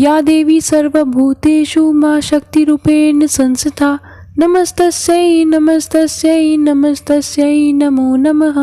या देवी सर्वभूतेषु मां शक्तिरूपेण संस्थिता नमस्तस्यै नमस्तस्यै नमस्तस्यै नमो नमः।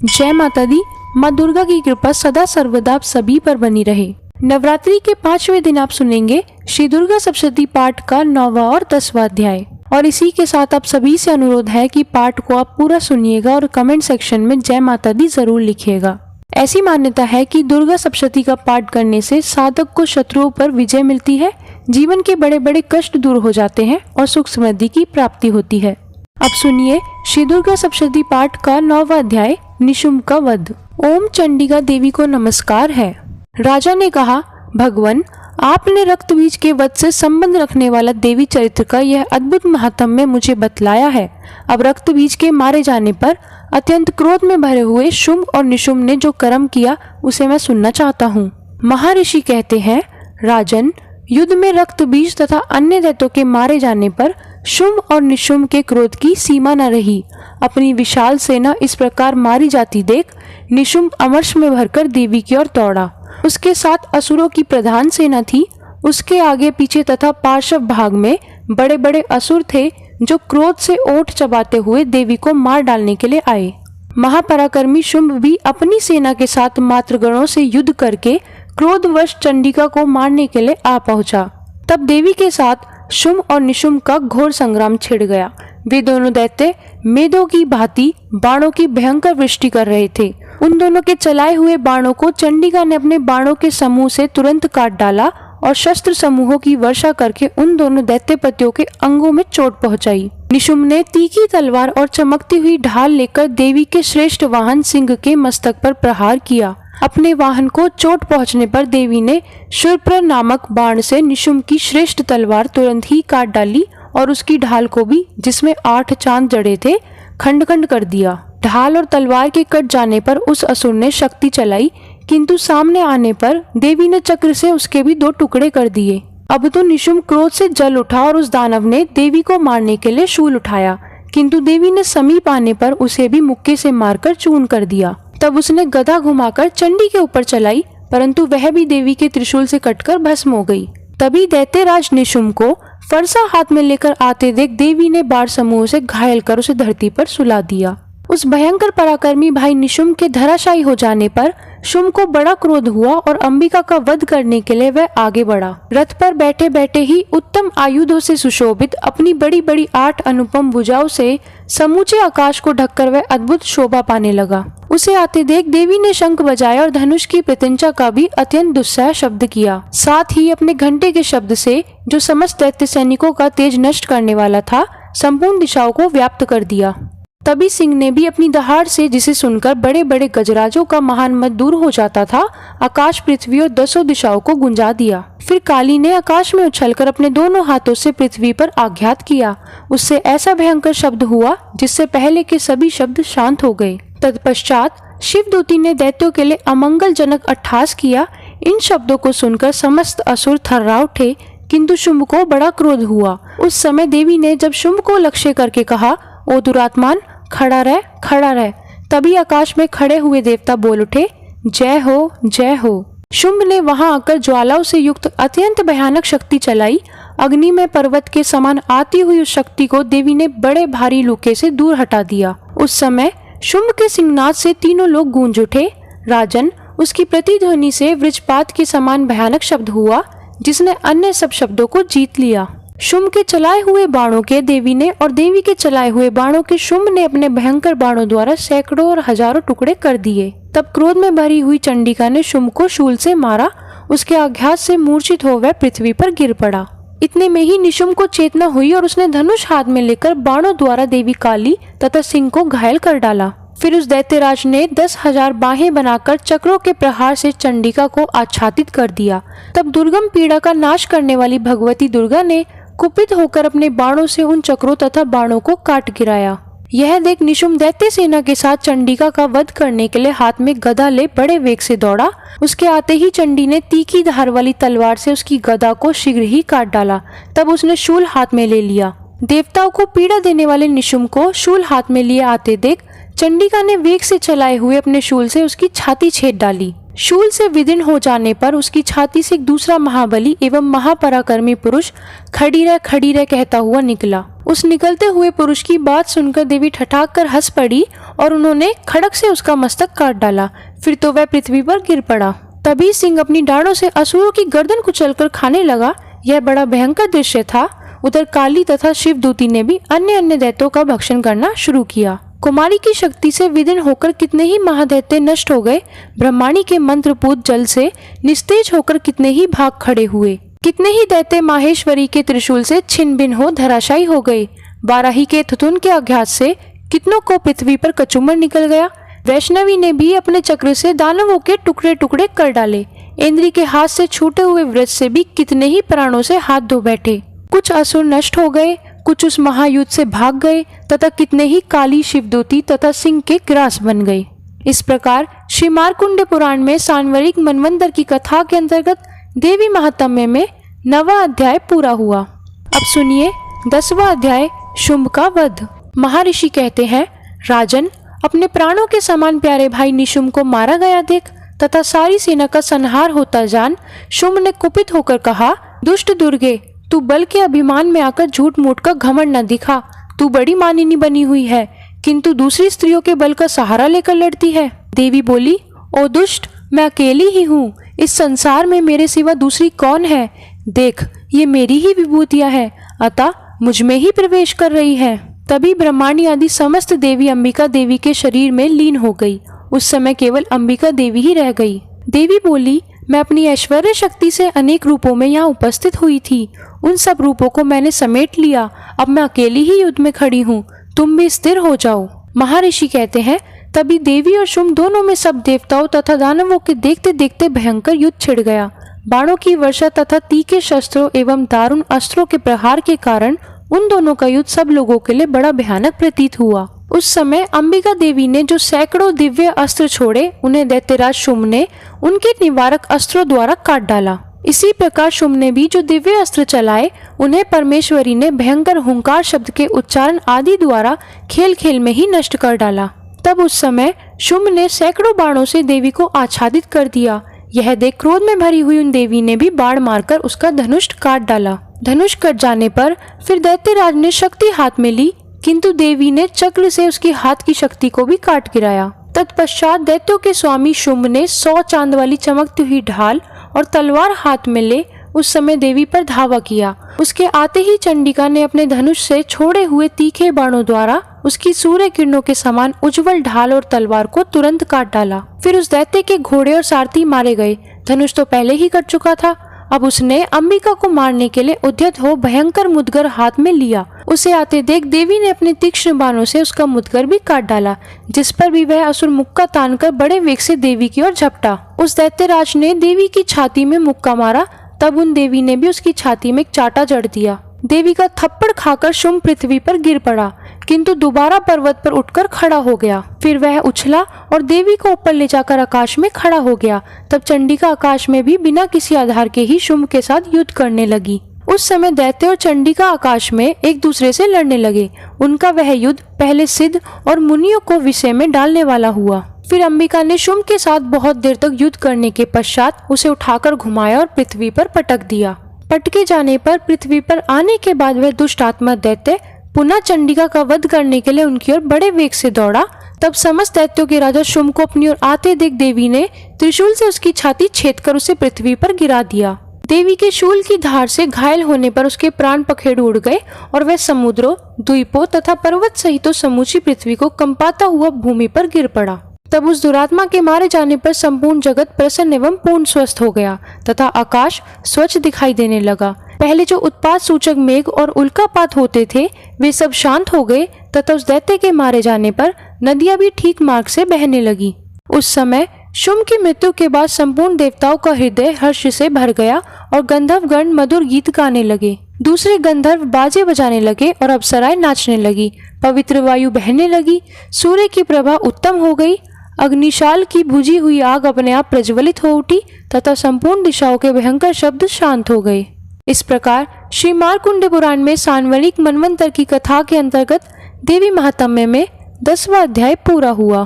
जय माता दी। माँ दुर्गा की कृपा सदा सर्वदा आप सभी पर बनी रहे। नवरात्रि के 5वें दिन आप सुनेंगे श्री दुर्गा सप्तशती पाठ का 9वां और 10वां अध्याय। और इसी के साथ आप सभी से अनुरोध है कि पाठ को आप पूरा सुनिएगा और कमेंट सेक्शन में जय माता दी जरूर लिखिएगा। ऐसी मान्यता है कि दुर्गा सप्तशती का पाठ करने से साधक को शत्रुओं पर विजय मिलती है, जीवन के बड़े बड़े कष्ट दूर हो जाते हैं और सुख समृद्धि की प्राप्ति होती है। अब सुनिए श्री दुर्गा सप्तशती पाठ का 9वां अध्याय, निशुम्भ का वध। ओम चंडिका देवी को नमस्कार है। राजा ने कहा, भगवान आपने रक्त बीज के वध से संबंध रखने वाला देवी चरित्र का यह अद्भुत महात्म्य मुझे बतलाया है। अब रक्त बीज के मारे जाने पर अत्यंत क्रोध में भरे हुए शुम्भ और निशुम्भ ने जो कर्म किया उसे मैं सुनना चाहता हूँ। महर्षि कहते हैं, राजन, युद्ध में रक्त बीज तथा अन्य दैत्यों के मारे जाने पर शुम्भ और निशुम्भ के क्रोध की सीमा न रही। अपनी विशाल सेना इस प्रकार मारी जाती देख निशुम्भ अमर्ष में भरकर देवी की ओर दौड़ा। उसके साथ असुरों की प्रधान सेना थी। उसके आगे पीछे तथा पार्श्व भाग में बड़े बड़े असुर थे जो क्रोध से ओठ चबाते हुए देवी को मार डालने के लिए आए। महापराक्रमी शुम्भ भी अपनी सेना के साथ मातृगणों से युद्ध करके क्रोधवश चंडिका को मारने के लिए आ पहुंचा। तब देवी के साथ शुम्भ और निशुम्भ का घोर संग्राम छिड़ गया। वे दोनों दैत्य मेदों की भांति बाणों की भयंकर वृष्टि कर रहे थे। उन दोनों के चलाए हुए बाणों को चंडिका ने अपने बाणों के समूह से तुरंत काट डाला और शस्त्र समूहों की वर्षा करके उन दोनों दैत्यपतियों के अंगों में चोट पहुंचाई। निशुम्भ ने तीखी तलवार और चमकती हुई ढाल लेकर देवी के श्रेष्ठ वाहन सिंह के मस्तक पर प्रहार किया। अपने वाहन को चोट पहुंचने पर देवी ने शूर्पण नामक बाण से निशुम्भ की श्रेष्ठ तलवार तुरंत ही काट डाली और उसकी ढाल को भी, जिसमें 8 चांद जड़े थे, खंड खंड कर दिया। ढाल और तलवार के कट जाने पर उस असुर ने शक्ति चलाई, किंतु सामने आने पर देवी ने चक्र से उसके भी 2 टुकड़े कर दिए। अब तो निशुम्भ क्रोध से जल उठा और उस दानव ने देवी को मारने के लिए शूल उठाया, किंतु देवी ने समीप आने पर उसे भी मुक्के से मारकर चूर्ण कर दिया। तब उसने गदा घुमाकर चंडी के ऊपर चलाई, परंतु वह भी देवी के त्रिशूल से कटकर भस्म हो गई। तभी दैत्यराज निशुम्भ को फरसा हाथ में लेकर आते देख देवी ने बाण समूह से घायल कर उसे धरती पर सुला दिया। उस भयंकर पराक्रमी भाई निशुम्भ के धराशायी हो जाने पर शुम्भ को बड़ा क्रोध हुआ और अंबिका का वध करने के लिए वह आगे बढ़ा। रथ पर बैठे बैठे ही उत्तम आयुधों से सुशोभित अपनी बड़ी बड़ी 8 अनुपम भुजाओं से समूचे आकाश को ढककर वह अद्भुत शोभा पाने लगा। उसे आते देख देवी ने शंख बजाया और धनुष की प्रत्यंचा का भी अत्यंत दुस्सह शब्द किया। साथ ही अपने घंटे के शब्द से, जो समस्त दैत्य सैनिकों का तेज नष्ट करने वाला था, संपूर्ण दिशाओं को व्याप्त कर दिया। तभी सिंह ने भी अपनी दहाड़ से, जिसे सुनकर बड़े बड़े गजराजों का महान मत दूर हो जाता था, आकाश, पृथ्वी और 10 दिशाओं को गुंजा दिया। फिर काली ने आकाश में उछलकर अपने दोनों हाथों से पृथ्वी पर आघात किया। उससे ऐसा भयंकर शब्द हुआ जिससे पहले के सभी शब्द शांत हो गए। तत्पश्चात शिवदूती ने दैत्यों के लिए अमंगलजनक अट्टहास किया। इन शब्दों को सुनकर समस्त असुर थर्रा उठे, किंतु शुम्भ को बड़ा क्रोध हुआ। उस समय देवी ने जब शुम्भ को लक्ष्य करके कहा, ओ दुरात्मान, खड़ा रह, खड़ा रह। तभी आकाश में खड़े हुए देवता बोल उठे, जय हो, जय हो। शुम्भ ने वहां आकर ज्वालाओं से युक्त अत्यंत भयानक शक्ति चलाई। अग्नि में पर्वत के समान आती हुई उस शक्ति को देवी ने बड़े भारी लूके से दूर हटा दिया। उस समय शुम्भ के सिंहनाद से तीनों लोग गूंज उठे। राजन, उसकी प्रतिध्वनि से वज्रपात के समान भयानक शब्द हुआ, जिसने अन्य सब शब्दों को जीत लिया। शुम्भ के चलाए हुए बाणों के देवी ने और देवी के चलाए हुए बाणों के शुम्भ ने अपने भयंकर बाणों द्वारा सैकड़ों और हजारों टुकड़े कर दिए। तब क्रोध में भरी हुई चंडिका ने शुम्भ को शूल से मारा। उसके आघात से मूर्छित हो वह पृथ्वी पर गिर पड़ा। इतने में ही निशुम्भ को चेतना हुई और उसने धनुष हाथ में लेकर बाणों द्वारा देवी काली तथा सिंह को घायल कर डाला। फिर उस दैत्यराज ने 10,000 बाहें बनाकर चक्रों के प्रहार से चंडिका को आच्छादित कर दिया। तब दुर्गम पीड़ा का नाश करने वाली भगवती दुर्गा ने कुपित होकर अपने बाणों से उन चक्रों तथा बाणों को काट गिराया। यह देख निशुम्भ दैत्य सेना के साथ चंडिका का वध करने के लिए हाथ में गदा ले बड़े वेग से दौड़ा। उसके आते ही चंडी ने तीखी धार वाली तलवार से उसकी गदा को शीघ्र ही काट डाला। तब उसने शूल हाथ में ले लिया। देवताओं को पीड़ा देने वाले निशुम्भ को शूल हाथ में लिए आते देख चंडिका ने वेग से चलाए हुए अपने शूल से उसकी छाती छेद डाली। शूल से विदीर्ण हो जाने पर उसकी छाती से एक दूसरा महाबली एवं महापराक्रमी पुरुष खड़ी रह कहता हुआ निकला। उस निकलते हुए पुरुष की बात सुनकर देवी ठठाक कर हंस पड़ी और उन्होंने खड़क से उसका मस्तक काट डाला। फिर तो वह पृथ्वी पर गिर पड़ा। तभी सिंह अपनी डाढ़ों से असुरों की गर्दन कुचलकर खाने लगा। यह बड़ा भयंकर दृश्य था। उधर काली तथा शिवदूती ने भी अन्य दैत्यों का भक्षण करना शुरू किया। कुमारी की शक्ति से विदीर्ण होकर कितने ही महादैत्य नष्ट हो गए। ब्रह्माणी के मंत्रपूत जल से निस्तेज होकर कितने ही भाग खड़े हुए। कितने ही दैत्य माहेश्वरी के त्रिशूल से छिन्न भिन्न हो धराशायी हो गए। बाराही के थुथुन के आघात से कितनों को पृथ्वी पर कचूमर निकल गया। वैष्णवी ने भी अपने चक्र से दानवों के टुकड़े टुकड़े कर डाले। इंद्री के हाथ से छूटे हुए वृक्ष से भी कितने ही प्राणों से हाथ धो बैठे। कुछ असुर नष्ट हो गए, कुछ उस महायुद्ध से भाग गए तथा कितने ही काली शिवदूती तथा सिंह के ग्रास बन गए। इस प्रकार श्री मार्कंडेय पुराण में सांवरिक मनवंतर की कथा के अंतर्गत देवी महात्म्य में 9वां अध्याय पूरा हुआ। अब सुनिए 10वां अध्याय शुंभ का वध। महर्षि कहते हैं, राजन, अपने प्राणों के समान प्यारे भाई निशुंभ को मारा गया देख तथा सारी सेना का संहार होता जान शुंभ ने कुपित होकर कहा, दुष्ट दुर्गे, तू बल के अभिमान में आकर झूठ मूठ का घमंड न दिखा। तू बड़ी मानिनी बनी हुई है, किंतु दूसरी स्त्रियों के बल का सहारा लेकर लड़ती है। देवी बोली, ओ दुष्ट, मैं अकेली ही हूँ। इस संसार में मेरे सिवा दूसरी कौन है? देख, ये मेरी ही विभूतियाँ है, अतः मुझ में ही प्रवेश कर रही है। तभी ब्रह्माणी आदि समस्त देवी अंबिका देवी के शरीर में लीन हो गई। उस समय केवल अंबिका देवी ही रह गई। देवी बोली, मैं अपनी ऐश्वर्य शक्ति से अनेक रूपों में यहाँ उपस्थित हुई थी। उन सब रूपों को मैंने समेट लिया। अब मैं अकेली ही युद्ध में खड़ी हूँ। तुम भी स्थिर हो जाओ। महर्षि कहते हैं, तभी देवी और शुंभ दोनों में सब देवताओं तथा दानवों के देखते देखते भयंकर युद्ध छिड़ गया। बाणों की वर्षा तथा तीखे शस्त्रों एवं दारुण अस्त्रों के प्रहार के कारण उन दोनों का युद्ध सब लोगों के लिए बड़ा भयानक प्रतीत हुआ। उस समय अंबिका देवी ने जो सैकड़ों दिव्य अस्त्र छोड़े, उन्हें दैत्यराज शुंभ ने उनके निवारक अस्त्रों द्वारा काट डाला। इसी प्रकार शुंभ ने भी जो दिव्य अस्त्र चलाए, उन्हें परमेश्वरी ने भयंकर हुंकार शब्द के उच्चारण आदि द्वारा खेल खेल में ही नष्ट कर डाला। तब उस समय शुंभ ने सैकड़ों बाणों से देवी को आच्छादित कर दिया। यह देख क्रोध में भरी हुई उन देवी ने भी बाण मारकर उसका धनुष काट डाला। धनुष कट जाने पर फिर दैत्यराज ने शक्ति हाथ में ली, किंतु देवी ने चक्र से उसकी हाथ की शक्ति को भी काट गिराया। तत्पश्चात दैत्यों के स्वामी शुंभ ने 100 चांद वाली चमकती हुई ढाल और तलवार हाथ में ले उस समय देवी पर धावा किया। उसके आते ही चंडिका ने अपने धनुष से छोड़े हुए तीखे बाणों द्वारा उसकी सूर्य किरणों के समान उज्जवल ढाल और तलवार को तुरंत काट डाला। फिर उस दैत्य के घोड़े और सारथी मारे गए। धनुष तो पहले ही कट चुका था। अब उसने अंबिका को मारने के लिए उद्यत हो भयंकर मुदगर हाथ में लिया। उसे आते देख देवी ने अपने तीक्ष्ण बाणों से उसका मुदगर भी काट डाला, जिस पर भी वह असुर मुक्का तानकर बड़े वेग से देवी की ओर झपटा। उस दैत्यराज ने देवी की छाती में मुक्का मारा। तब उन देवी ने भी उसकी छाती में एक चाटा जड़ दिया। देवी का थप्पड़ खाकर शुंभ पृथ्वी पर गिर पड़ा, किंतु दोबारा पर्वत पर उठकर खड़ा हो गया। फिर वह उछला और देवी को ऊपर ले जाकर आकाश में खड़ा हो गया। तब चंडिका आकाश में भी बिना किसी आधार के ही शुंभ के साथ युद्ध करने लगी। उस समय दैत्य और चंडिका आकाश में एक दूसरे से लड़ने लगे। उनका वह युद्ध पहले सिद्ध और मुनियों को विषय में डालने वाला हुआ। फिर अंबिका ने शुंभ के साथ बहुत देर तक युद्ध करने के पश्चात उसे उठाकर घुमाया और पृथ्वी पर पटक दिया। पटके जाने पर पृथ्वी पर आने के बाद वह दुष्ट आत्मा दैत्य पुनः चंडिका का वध करने के लिए उनकी ओर बड़े वेग से दौड़ा। तब समस्त दैत्यों के राजा शुंभ को अपनी ओर आते देख देवी ने त्रिशूल से उसकी छाती छेदकर उसे पृथ्वी पर गिरा दिया। देवी के शूल की धार से घायल होने पर उसके प्राण पखेरु उड़ गए और वह समुद्रों, द्वीपों तथा पर्वत सहित समूची पृथ्वी को कंपाता हुआ भूमि पर गिर पड़ा। तब उस दुरात्मा के मारे जाने पर संपूर्ण जगत प्रसन्न एवं पूर्ण स्वस्थ हो गया तथा आकाश स्वच्छ दिखाई देने लगा। पहले जो उत्पात सूचक मेघ और उल्कापात होते थे, वे सब शांत हो गए तथा उस दैत्य के मारे जाने पर नदियां भी ठीक मार्ग से बहने लगी। उस समय शुंभ की मृत्यु के बाद संपूर्ण देवताओं का हृदय हर्ष से भर गया और गंधर्वगण मधुर गीत गाने लगे। दूसरे गंधर्व बाजे बजाने लगे और अप्सराएं नाचने लगी। पवित्र वायु बहने लगी। सूर्य की प्रभा उत्तम हो गई। अग्निशाल की बुझी हुई आग अपने आप प्रज्वलित हो उठी तथा संपूर्ण दिशाओं के भयंकर शब्द शांत हो गए। इस प्रकार श्री मार्कंडेय पुराण में सांवरिक मनवंतर की कथा के अंतर्गत देवी महात्म्य में 10वां अध्याय पूरा हुआ।